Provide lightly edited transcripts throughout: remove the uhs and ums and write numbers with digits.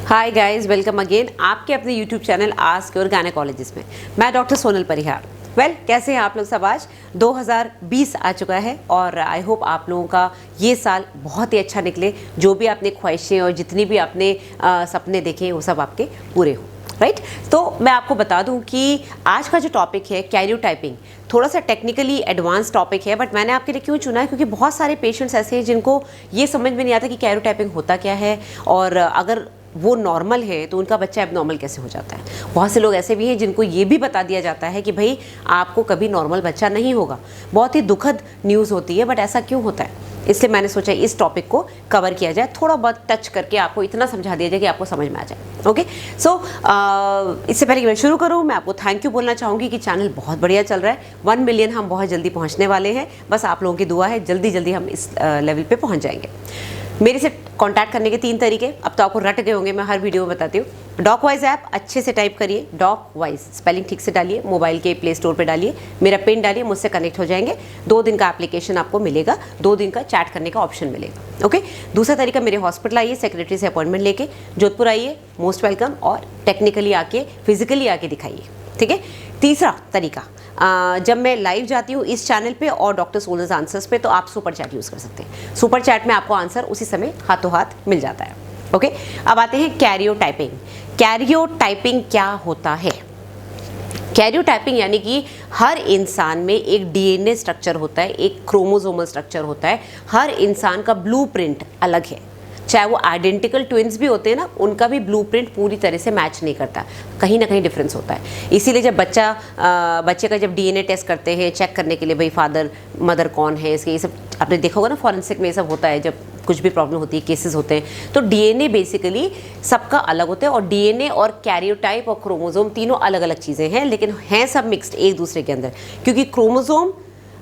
Hi guys, welcome again आपके अपने YouTube channel ask your gynaecologist में। मैं डॉक्टर सोनल परिहार। कैसे हैं आप लोग सब? आज 2020 आ चुका है और आई होप आप लोगों का ये साल बहुत ही अच्छा निकले। जो भी आपने ख्वाहिशें और जितनी भी आपने सपने देखे वो सब आपके पूरे हों, राइट। तो मैं आपको बता दूं कि आज का जो टॉपिक है कैरियोटाइपिंग, थोड़ा सा टेक्निकली एडवांस टॉपिक है, बट मैंने आपके लिए क्यों चुना है क्योंकि बहुत सारे पेशेंट्स ऐसे हैं जिनको ये समझ में नहीं आता कि कैरियोटाइपिंग होता क्या है, और अगर वो नॉर्मल है तो उनका बच्चा एबनॉर्मल कैसे हो जाता है। बहुत से लोग ऐसे भी हैं जिनको ये भी बता दिया जाता है कि भाई आपको कभी नॉर्मल बच्चा नहीं होगा। बहुत ही दुखद न्यूज़ होती है, बट ऐसा क्यों होता है, इसलिए मैंने सोचा इस टॉपिक को कवर किया जाए, थोड़ा बहुत टच करके आपको इतना समझा दिया जाए कि आपको समझ में आ जाए। ओके, सो इससे पहले कि मैं शुरू करूं, मैं आपको थैंक यू बोलना चाहूँगी कि चैनल बहुत बढ़िया चल रहा है। 1 मिलियन हम बहुत जल्दी पहुँचने वाले हैं, बस आप लोगों की दुआ है, जल्दी जल्दी हम इस लेवल पे पहुँच जाएंगे। मेरे से कांटेक्ट करने के 3 तरीके अब तो आपको रट गए होंगे, मैं हर वीडियो में बताती हूँ। डॉकवाइज ऐप अच्छे से टाइप करिए, डॉकवाइज स्पेलिंग ठीक से डालिए, मोबाइल के प्ले स्टोर पे डालिए, मेरा पिन डालिए, मुझसे कनेक्ट हो जाएंगे। 2 दिन का एप्लीकेशन आपको मिलेगा, 2 दिन का चैट करने का ऑप्शन मिलेगा। ओके, दूसरा तरीका, मेरे हॉस्पिटल आइए, सेक्रेटरी से अपॉइंटमेंट लेके, जोधपुर आइए, मोस्ट वेलकम, और टेक्निकली आके फिजिकली आके दिखाइए, ठीक है। तीसरा तरीका, जब मैं लाइव जाती हूँ इस चैनल पे और डॉक्टर सोनल्स आंसर्स पे, तो आप सुपर चैट यूज़ कर सकते हैं। सुपर चैट में आपको आंसर उसी समय हाथों हाथ मिल जाता है। ओके, अब आते हैं कैरियोटाइपिंग। कैरियोटाइपिंग क्या होता है? कैरियोटाइपिंग यानी कि हर इंसान में एक डीएनए स्ट्रक्चर होता है, एक क्रोमोसोमल स्ट्रक्चर होता है। हर इंसान का ब्लूप्रिंट अलग है, चाहे वो आइडेंटिकल ट्विंस भी होते हैं ना, उनका भी ब्लूप्रिंट पूरी तरह से मैच नहीं करता, कहीं ना कहीं डिफरेंस होता है। इसीलिए जब बच्चे का जब डीएनए टेस्ट करते हैं चेक करने के लिए भाई फादर मदर कौन है इसके, ये सब आपने देखा होगा ना, फॉरेंसिक में ये सब होता है। जब कुछ भी प्रॉब्लम होती है, केसेस होते हैं, तो डीएनए बेसिकली सबका अलग होता है। और डीएनए और कैरियोटाइप और क्रोमोसोम तीनों अलग अलग चीज़ें हैं, लेकिन हैं सब मिक्स्ड एक दूसरे के अंदर, क्योंकि क्रोमोसोम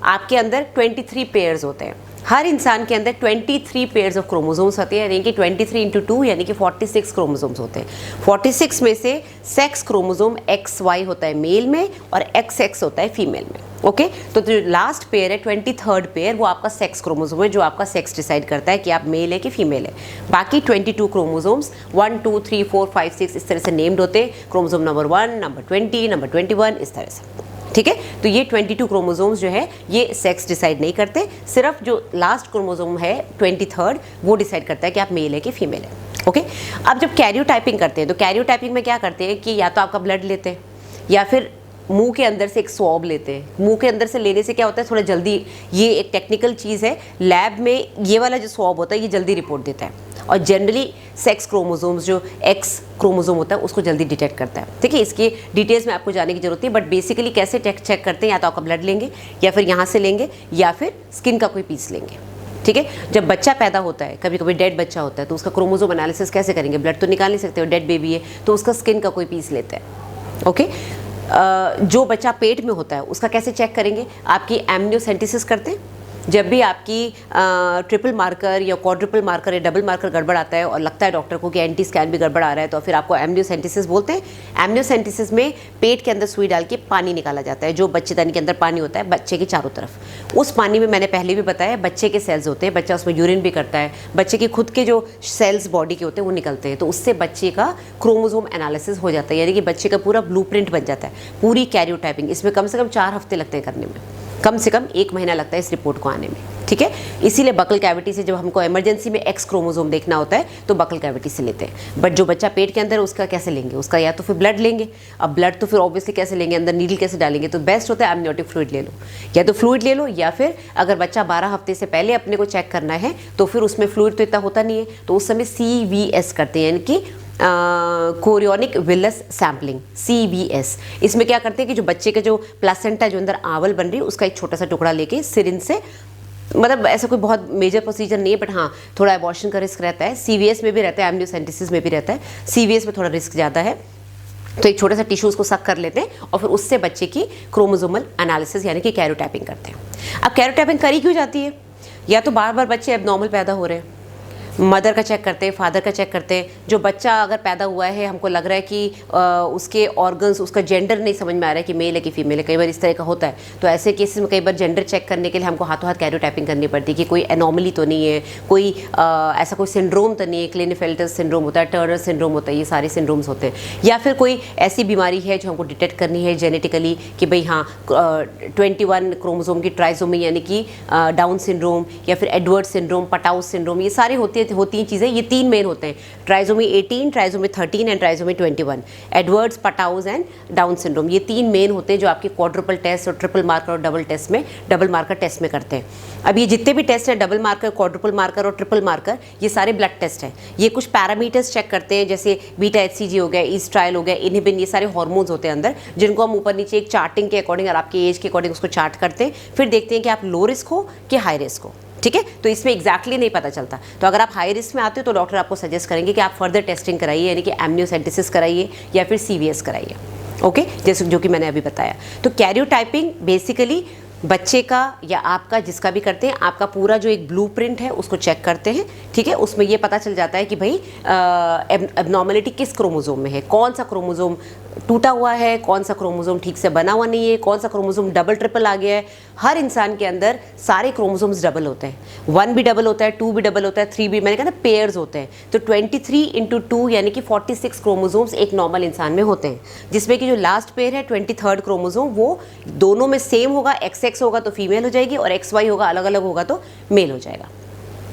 आपके अंदर 23 पेयर्स होते हैं। हर इंसान के अंदर 23 पेयर्स ऑफ क्रोमोसोम्स होते हैं, यानी कि 23 इंटू 2 यानी कि 46 क्रोमोसोम्स होते हैं। 46 में से सेक्स क्रोमोसोम XY होता है मेल में और XX होता है फीमेल में। ओके, तो जो लास्ट पेयर है 23rd पेयर, वो आपका सेक्स क्रोमोसोम है, जो आपका सेक्स डिसाइड करता है कि आप मेल है कि फीमेल है। बाकी 22 क्रोमोसोम्स 1 2 3 4 5 6 इस तरह से नेम्ड होते हैं, क्रोमोसोम नंबर 1, नंबर 20, नंबर 21, इस तरह से, ठीक है। तो ये 22 क्रोमोसोम्स जो है ये सेक्स डिसाइड नहीं करते, सिर्फ जो लास्ट क्रोमोसोम है 23rd वो डिसाइड करता है कि आप मेल है कि फीमेल है। ओके, अब जब कैरियोटाइपिंग करते हैं तो कैरियोटाइपिंग में क्या करते हैं कि या तो आपका ब्लड लेते हैं या फिर मुंह के अंदर से एक स्वॉब लेते हैं। मुंह के अंदर से लेने से क्या होता है, थोड़ा जल्दी, ये एक टेक्निकल चीज़ है, लैब में ये वाला जो स्वॉब होता है ये जल्दी रिपोर्ट देता है, और जनरली सेक्स क्रोमोसोम्स जो एक्स क्रोमोसोम होता है उसको जल्दी डिटेक्ट करता है, ठीक है। इसकी डिटेल्स में आपको जाने की जरूरत नहीं, बट बेसिकली कैसे चेक करते हैं, या तो आपका ब्लड लेंगे या फिर यहाँ से लेंगे या फिर स्किन का कोई पीस लेंगे, ठीक है। जब बच्चा पैदा होता है, कभी कभी डेड बच्चा होता है, तो उसका क्रोमोसोम एनालिसिस कैसे करेंगे? ब्लड तो निकाल नहीं सकते, और डेड बेबी है तो उसका स्किन का कोई पीस लेते हैं। ओके, जो बच्चा पेट में होता है उसका कैसे चेक करेंगे? आपकी एमनियोसेंटेसिस करते हैं। जब भी आपकी ट्रिपल मार्कर या क्वाड्रुपल मार्कर या डबल मार्कर गड़बड़ आता है और लगता है डॉक्टर को कि एंटी स्कैन भी गड़बड़ आ रहा है, तो फिर आपको एमनियोसेंटेसिस बोलते हैं। एमनियोसेंटेसिस में पेट के अंदर सुई डाल के पानी निकाला जाता है, जो बच्चेदानी के अंदर पानी होता है बच्चे के चारों तरफ। उस पानी में मैंने पहले भी बताया बच्चे के सेल्स होते हैं, बच्चा उसमें यूरिन भी करता है, बच्चे के खुद के जो सेल्स बॉडी के होते हैं वो निकलते हैं, तो उससे बच्चे का क्रोमोसोम एनालिसिस हो जाता है, यानी कि बच्चे का पूरा ब्लूप्रिंट बन जाता है, पूरी कैरियोटाइपिंग। इसमें कम से कम 4 हफ्ते लगते हैं करने में, कम से कम 1 महीना लगता है इस रिपोर्ट को आने में, ठीक है। इसीलिए बकल कैविटी से जब हमको इमरजेंसी में एक्स क्रोमोसोम देखना होता है तो बकल कैविटी से लेते हैं। बट जो बच्चा पेट के अंदर है उसका कैसे लेंगे? उसका या तो फिर ब्लड लेंगे। अब ब्लड तो फिर ऑब्वियसली कैसे लेंगे, अंदर नीडल कैसे डालेंगे? तो बेस्ट होता है एमनियोटिक फ्लूइड ले लो, या तो फ्लूइड ले लो, या फिर अगर बच्चा 12 हफ्ते से पहले अपने को चेक करना है तो फिर उसमें फ्लूइड तो इतना होता नहीं है, तो उस समय CVS करते हैं, यानी कि कोरियोनिक विलस सैम्पलिंग, CVS। इसमें क्या करते हैं कि जो बच्चे का जो प्लासेंटा जो अंदर आवल बन रही है उसका एक छोटा सा टुकड़ा लेके सिरिंज से, मतलब ऐसा कोई बहुत मेजर प्रोसीजर नहीं है, बट हाँ थोड़ा एबॉर्शन का रिस्क रहता है। CVS में भी रहता है, एमनियोसेंटेसिस में भी रहता है, CVS में थोड़ा रिस्क ज़्यादा है। तो एक छोटा सा टिश्यू उसको सक कर लेते हैं और फिर उससे बच्चे की क्रोमोसोमल एनालिसिस यानी कि कैरियोटाइपिंग करते हैं। अब कैरियोटाइपिंग करी क्यों जाती है? या तो बार बार बच्चे एबनॉर्मल पैदा हो रहे हैं, मदर का चेक करते हैं, फादर का चेक करते हैं। जो बच्चा अगर पैदा हुआ है, हमको लग रहा है कि उसके ऑर्गन्स, उसका जेंडर नहीं समझ में आ रहा है कि मेल है कि फीमेल है, कई बार इस तरह का होता है। तो ऐसे केसेस में कई बार जेंडर चेक करने के लिए हमको हाथों हाथ कैरियोटाइपिंग करनी पड़ती है कि कोई एनोमली तो नहीं है, कोई ऐसा कोई सिंड्रोम तो नहीं है। क्लिनेफेल्टर सिंड्रोम होता है, टर्नर सिंड्रोम होता है, ये सारे सिंड्रोम्स होते हैं। या फिर कोई ऐसी बीमारी है जो हमको डिटेक्ट करनी है जेनेटिकली कि भाई हाँ 21 क्रोमोसोम की ट्राइसोमी यानी कि डाउन सिंड्रोम या फिर एडवर्ड सिंड्रोम, पटाउस सिंड्रोम, ये सारी होती हैं चीज़ें। ये 3 मेन होते हैं, trisomy 18, trisomy 13 and trisomy 21। Edwards, Patau's and Down syndrome, ये 3 मेन होते हैं जो आपके क्वाड्रुपल टेस्ट और ट्रिपल मार्कर और डबल मार्कर टेस्ट में करते हैं। अब ये जितने भी टेस्ट हैं, डबल मार्कर, क्वाड्रुपल मार्कर और ट्रिपल मार्कर, ये सारे ब्लड टेस्ट हैं। ये कुछ पैरामीटर्स चेक करते हैं, जैसे बीटा HCG हो गया, ईस्ट्राइल हो गया, इनहिबिन, ये सारे हार्मोन्स होते हैं अंदर, जिनको हम ऊपर नीचे एक चार्टिंग के अकॉर्डिंग और आपके एज के अकॉर्डिंग उसको चार्ट करते हैं। फिर देखते हैं कि आप लो रिस्क हो कि हाई रिस्क हो, ठीक है। तो इसमें एग्जैक्टली नहीं पता चलता। तो अगर आप हाई रिस्क में आते हो तो डॉक्टर आपको सजेस्ट करेंगे कि आप फर्दर टेस्टिंग कराइए, यानी कि एमनियोसेंटेसिस कराइए या फिर CVS कराइए, ओके, जैसे जो कि मैंने अभी बताया। तो कैरियोटाइपिंग बेसिकली बच्चे का या आपका जिसका भी करते हैं, आपका पूरा जो एक ब्लूप्रिंट है उसको चेक करते हैं, ठीक है। उसमें ये पता चल जाता है कि भाई एबनॉर्मलिटी किस क्रोमोसोम में है, कौन सा क्रोमोसोम टूटा हुआ है, कौन सा क्रोमोसोम ठीक से बना हुआ नहीं है, कौन सा क्रोमोसोम डबल ट्रिपल आ गया है। हर इंसान के अंदर सारे क्रोमोसोम्स डबल होते हैं, 1 भी डबल होता है, 2 भी डबल होता है, 3 भी, मैंने कहा ना पेयर्स होते हैं। तो 23 × 2 यानी कि 46 क्रोमोसोम्स एक नॉर्मल इंसान में होते हैं, जिसमें कि जो लास्ट पेयर है 23rd क्रोमोसोम, वो दोनों में सेम होगा। XX होगा तो फीमेल हो जाएगी और XY होगा, अलग अलग होगा तो मेल हो जाएगा।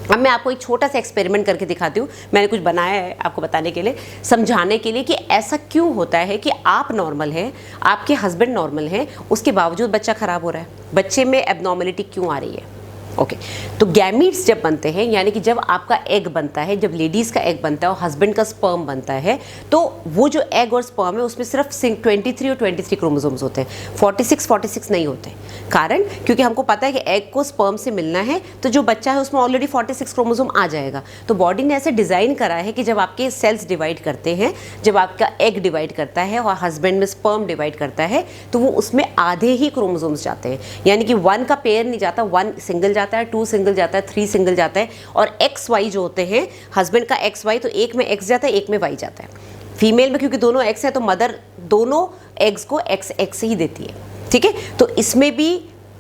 अब मैं आपको एक छोटा सा एक्सपेरिमेंट करके दिखाती हूँ, मैंने कुछ बनाया है आपको बताने के लिए, समझाने के लिए कि ऐसा क्यों होता है कि आप नॉर्मल हैं, आपके हस्बैंड नॉर्मल हैं, उसके बावजूद बच्चा खराब हो रहा है, बच्चे में एबनॉर्मलिटी क्यों आ रही है। ओके तो गैमीट्स जब बनते हैं, यानी कि जब आपका एग बनता है, जब लेडीज़ का एग बनता है और हस्बैंड का स्पर्म बनता है, तो वो जो एग और स्पर्म है उसमें सिर्फ 23 और 23 क्रोमोसोम्स होते हैं, 46 नहीं होते। कारण क्योंकि हमको पता है कि एग को स्पर्म से मिलना है, तो जो बच्चा है उसमें ऑलरेडी 46 क्रोमोसोम आ जाएगा। तो बॉडी ने ऐसे डिज़ाइन करा है कि जब आपके सेल्स डिवाइड करते हैं, जब आपका एग डिवाइड करता है और हस्बैंड में स्पर्म डिवाइड करता है, तो वो उसमें आधे ही क्रोमोसोम्स जाते हैं, यानी कि 1 का पेयर नहीं जाता, 1 सिंगल जाता है, 2 सिंगल जाता है, 3 सिंगल जाता है। और XY जो होते हैं, हस्बैंड का XY, तो एक में X जाता है, एक में Y जाता है। फीमेल में क्योंकि दोनों X है तो मदर दोनों एग्स को XX ही देती है, ठीक है। तो इसमें भी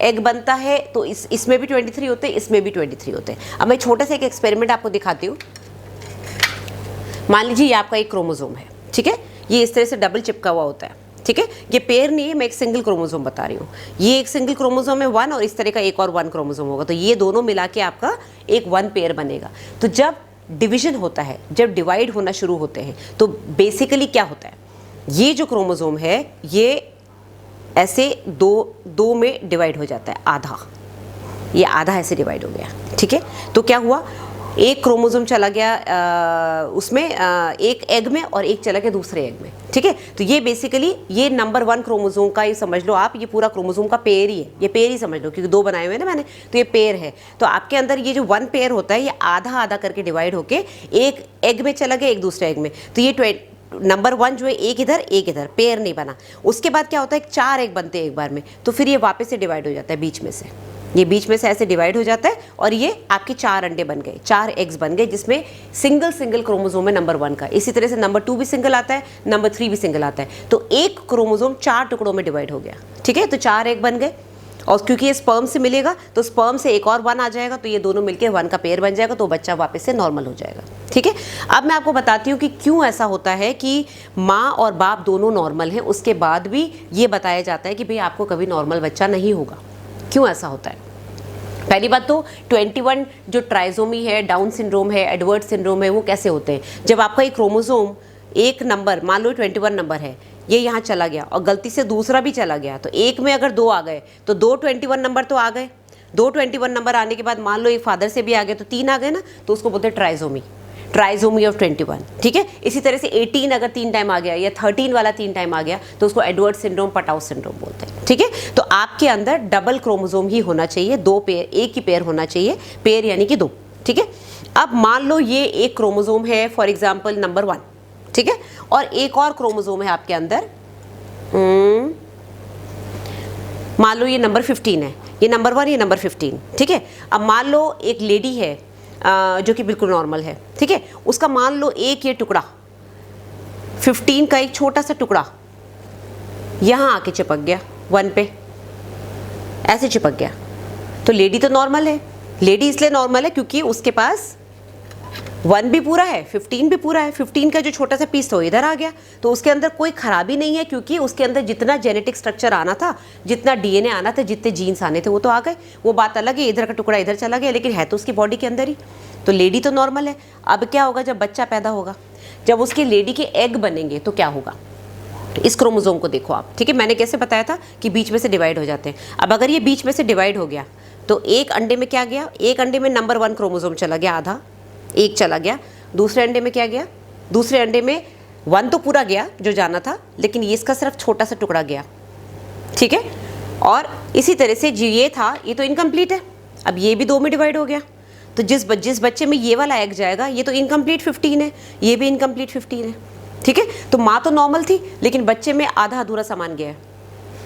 एग बनता है, तो इसमें भी 23 होते हैं, इसमें भी 23 होते हैं। अब मैं छोटा सा एक एक्सपेरिमेंट आपको दिखाती हूँ। मान लीजिए ये आपका एक क्रोमोसोम है, ठीक है, ये इस तरह से डबल चिपका हुआ होता है, ठीक है। ये पेयर नहीं है, मैं एक सिंगल क्रोमोसोम बता रही हूँ। ये एक सिंगल क्रोमोसोम है 1, और इस तरह का एक और 1 क्रोमोसोम होगा, तो ये दोनों मिला के आपका एक 1 पेयर बनेगा। तो जब डिवीजन होता है, जब डिवाइड होना शुरू होते हैं, तो बेसिकली क्या होता है, ये जो क्रोमोसोम है ये ऐसे दो में डिवाइड हो जाता है, आधा, ये आधा ऐसे डिवाइड हो गया, ठीक है। तो क्या हुआ, एक क्रोमोसोम चला गया उसमें एक एग में और एक चला गया दूसरे एग में, ठीक है। तो ये बेसिकली ये नंबर 1 क्रोमोसोम का ही समझ लो आप, ये पूरा क्रोमोसोम का पेयर ही है, ये पेयर ही समझ लो, क्योंकि 2 बनाए हुए हैं ना मैंने, तो ये पेयर है। तो आपके अंदर ये जो 1 पेयर होता है, ये आधा आधा करके डिवाइड होके एक एग में चला गया, एक दूसरे एग में। तो ये नंबर 1 जो है एक इधर, पेयर नहीं बना। उसके बाद क्या होता है, 4 एग बनते हैं एक बार में, तो फिर ये वापस से डिवाइड हो जाता है बीच में से, ये बीच में से ऐसे डिवाइड हो जाता है, और ये आपके 4 अंडे बन गए, 4 एग्स बन गए, जिसमें सिंगल क्रोमोसोम है नंबर 1 का। इसी तरह से नंबर 2 भी सिंगल आता है, नंबर 3 भी सिंगल आता है। तो एक क्रोमोसोम 4 टुकड़ों में डिवाइड हो गया, ठीक है। तो 4 एग बन गए, और क्योंकि ये स्पर्म से मिलेगा तो स्पर्म से एक और 1 आ जाएगा, तो ये दोनों मिलकर 1 का पेयर बन जाएगा, तो बच्चा वापस से नॉर्मल हो जाएगा, ठीक है। अब मैं आपको बताती हूँ कि क्यों ऐसा होता है कि माँ और बाप दोनों नॉर्मल हैं, उसके बाद भी ये बताया जाता है कि भाई आपको कभी नॉर्मल बच्चा नहीं होगा। क्यों ऐसा होता है? पहली बात तो 21 जो ट्राइसोमी है, डाउन सिंड्रोम है, एडवर्ड सिंड्रोम है, वो कैसे होते हैं, जब आपका एक क्रोमोसोम एक नंबर, मान लो 21 नंबर है, ये यहाँ चला गया और गलती से दूसरा भी चला गया, तो एक में अगर 2 आ गए तो 2 21 नंबर तो आ गए। 2 21 नंबर आने के बाद मान लो एक फादर से भी आ गए, तो 3 आ गए ना, तो उसको बोलते हैं ट्राइसोमी ऑफ 21, ठीक है। इसी तरह से 18 अगर 3 टाइम आ गया, या 13 वाला 3 टाइम आ गया, तो उसको एडवर्ड सिंड्रोम, पटाउस सिंड्रोम बोलते हैं, ठीक है। तो आपके अंदर डबल क्रोमोसोम ही होना चाहिए, 2 पेयर, एक ही पेयर होना चाहिए, पेयर यानी कि 2, ठीक है। अब मान लो ये एक क्रोमोसोम है, फॉर एग्जाम्पल नंबर 1, ठीक है, और एक और क्रोमोसोम है आपके अंदर, मान लो ये नंबर 15 है, ये नंबर 1, ये नंबर 15, ठीक है। अब मान लो एक लेडी है, जो कि बिल्कुल नॉर्मल है, ठीक है। उसका मान लो एक ये टुकड़ा 15 का एक छोटा सा टुकड़ा यहाँ आके चिपक गया 1 पे, ऐसे चिपक गया, तो लेडी तो नॉर्मल है। लेडी इसलिए नॉर्मल है क्योंकि उसके पास 1 भी पूरा है, 15 भी पूरा है। 15 का जो छोटा सा पीस तो इधर आ गया, तो उसके अंदर कोई खराबी नहीं है, क्योंकि उसके अंदर जितना जेनेटिक स्ट्रक्चर आना था, जितना डीएनए आना था, जितने जीन्स आने थे वो तो आ गए। वो बात अलग है, इधर का टुकड़ा इधर चला गया, लेकिन है तो उसकी बॉडी के अंदर ही। तो लेडी तो नॉर्मल है। अब क्या होगा जब बच्चा पैदा होगा, जब उसके लेडी के एग बनेंगे तो क्या होगा, इस क्रोमोसोम को देखो आप, ठीक है। मैंने कैसे बताया था कि बीच में से डिवाइड हो जाते हैं। अब अगर ये बीच में से डिवाइड हो गया तो एक अंडे में क्या गया, एक अंडे में नंबर 1 क्रोमोसोम चला गया, आधा एक चला गया। दूसरे अंडे में क्या गया, दूसरे अंडे में 1 तो पूरा गया जो जाना था, लेकिन ये इसका सिर्फ छोटा सा टुकड़ा गया, ठीक है। और इसी तरह से जो ये था ये तो इनकम्प्लीट है, अब ये भी 2 में डिवाइड हो गया, तो जिस बच्चे में ये वाला एग जाएगा ये तो इनकम्प्लीट 15 है, ये भी इनकम्प्लीट 15 है, ठीक है। तो माँ तो नॉर्मल थी, लेकिन बच्चे में आधा अधूरा सामान गया है।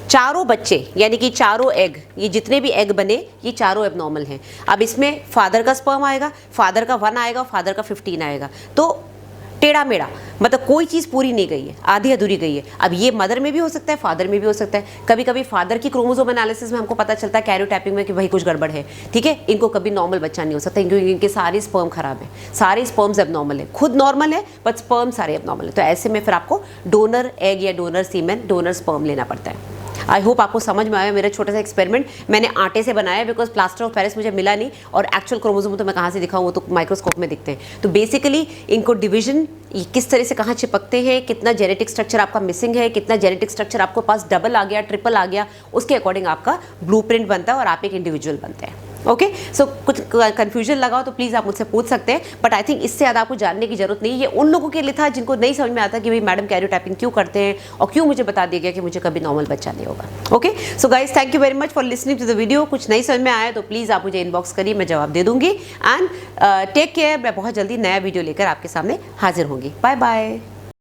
चारों बच्चे यानी कि चारों एग, ये जितने भी एग बने ये चारों एबनॉर्मल हैं। अब इसमें फादर का स्पर्म आएगा, फादर का 1 आएगा, फादर का 15 आएगा, तो टेढ़ा मेढ़ा, मतलब कोई चीज़ पूरी नहीं गई है, आधी अधूरी गई है। अब ये मदर में भी हो सकता है, फादर में भी हो सकता है। कभी कभी फादर की क्रोमोसोम एनालिसिस में हमको पता चलता है कैरियोटाइपिंग में कि भाई कुछ गड़बड़ है, ठीक है। इनको कभी नॉर्मल बच्चा नहीं हो सकता क्योंकि इनके सारे स्पर्म खराब है, सारे स्पर्म्स एबनॉर्मल है, खुद नॉर्मल है बट स्पर्म सारे एबनॉर्मल है। तो ऐसे में फिर आपको डोनर एग या डोनर सीमेन, डोनर स्पर्म लेना पड़ता है। आई होप आपको समझ में आया मेरा छोटा सा एक्सपेरिमेंट। मैंने आटे से बनाया बिकॉज प्लास्टर ऑफ पेरिस मुझे मिला नहीं, और एक्चुअल क्रोमोसोम तो मैं कहाँ से दिखाऊँ, वो तो माइक्रोस्कोप में दिखते हैं। तो बेसिकली इनको डिवीजन किस तरह से कहाँ चिपकते हैं, कितना जेनेटिक स्ट्रक्चर आपका मिसिंग है, कितना जेनेटिक स्ट्रक्चर आपको पास डबल आ गया, ट्रिपल आ गया, उसके अकॉर्डिंग आपका ब्लूप्रिंट बनता है और आप एक इंडिविजुअल बनते हैं। ओके, सो कुछ कंफ्यूजन लगा हो तो प्लीज़ आप मुझसे पूछ सकते हैं, बट आई थिंक इससे ज़्यादा आपको जानने की जरूरत नहीं है। ये उन लोगों के लिए था जिनको नहीं समझ में आता कि भाई मैडम कैरियोटाइपिंग क्यों करते हैं और क्यों मुझे बता दिया गया कि मुझे कभी नॉर्मल बच्चा नहीं होगा। Okay, so guys thank you very much for listening to the video. कुछ नहीं समझ में आया तो प्लीज़ आप मुझे इनबॉक्स करिए, मैं जवाब दे दूंगी। एंड टेक केयर, मैं बहुत जल्दी नया वीडियो लेकर आपके सामने हाजिर होंगी। Bye bye.